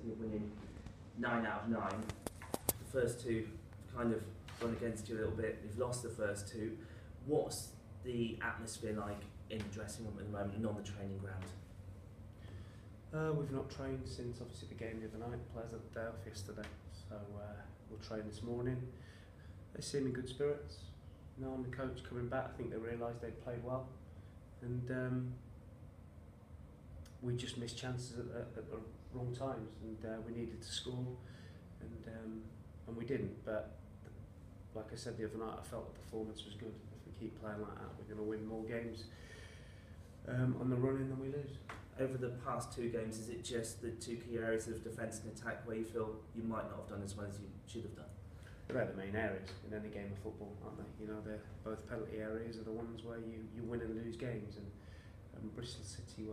think winning 9 out of 9. The first two kind of gone against you a little bit. You've lost the first two. What's the atmosphere like in the dressing room at the moment and on the training ground? We've not trained since obviously the game the other night. Players had the day off yesterday, so we'll train this morning. They seem in good spirits. No, and the coach coming back, I think they realised they'd played well, and we just missed chances at the wrong times, and we needed to score, and we didn't. But like I said the other night, I felt the performance was good. If we keep playing like that, we're going to win more games on the run-in than we lose. Over the past two games, is it just the two key areas of defence and attack where you feel you might not have done as well as you should have done? They're the main areas in any game of football, aren't they? You know, they're both penalty areas are the ones where you win and lose games, and Bristol City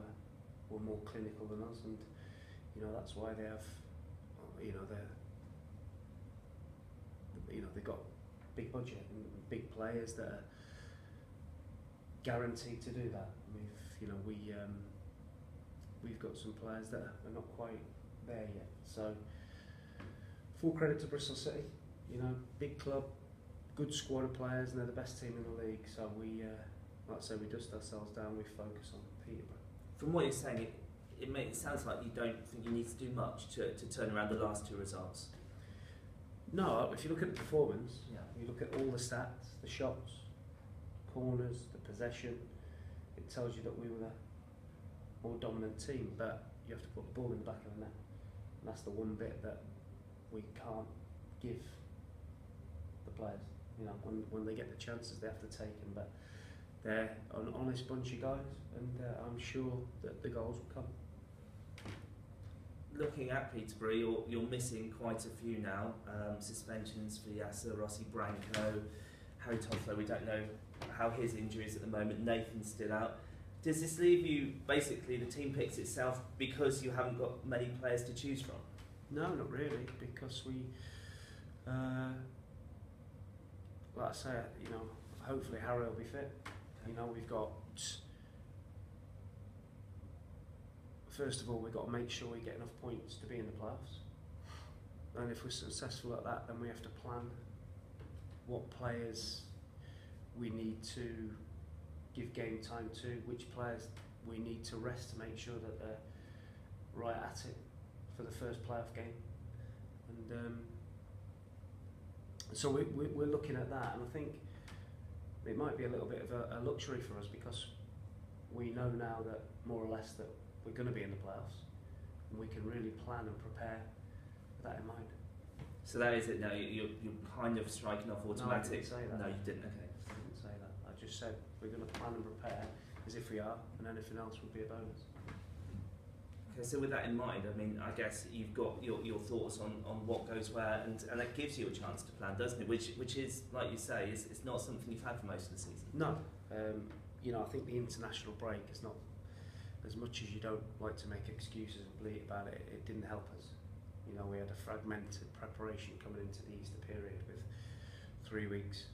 were more clinical than us, and you know that's why they have, you know, they've got big budget and big players that are guaranteed to do that. We've got some players that are not quite there yet. So full credit to Bristol City. You know, big club, good squad of players, and they're the best team in the league. So we, like I say, we dust ourselves down. We focus on Peterborough. From what you're saying, it sounds like you don't think you need to do much to turn around the last two results. No, if you look at the performance, yeah. You look at all the stats, the shots, corners, the possession, it tells you that we were the more dominant team, but you have to put the ball in the back of the net, and that's the one bit that we can't give the players. You know, when they get the chances, they have to take them, but they're an honest bunch of guys, and I'm sure that the goals will come. Looking at Peterborough, you're missing quite a few now. Suspensions for Yasser, Rossi Branco, Harry Toffler, we don't know how his injury is at the moment. Nathan's still out. Does this leave you, basically, the team picks itself because you haven't got many players to choose from? No, not really, because we, like I say, you know, hopefully Harry will be fit. You know, we've got, first of all, we've got to make sure we get enough points to be in the playoffs. And if we're successful at that, then we have to plan what players we need to give game time to, which players we need to rest to make sure that they're right at it for the first playoff game. And so we're looking at that, and I think it might be a little bit of a luxury for us because we know now that more or less that we're going to be in the playoffs, and we can really plan and prepare with that in mind. So that is it now, you're kind of striking off automatic? No, I didn't say that. No, you didn't, okay. I didn't say that. I just said we're going to plan and prepare as if we are, and anything else would be a bonus. Okay, so with that in mind, I mean, I guess you've got your thoughts on what goes where, and that gives you a chance to plan, doesn't it? Which is, like you say, it's not something you've had for most of the season. No. You know, I think the international break is not, as much as you don't like to make excuses and bleat about it, it didn't help us. You know, we had a fragmented preparation coming into the Easter period with 3 weeks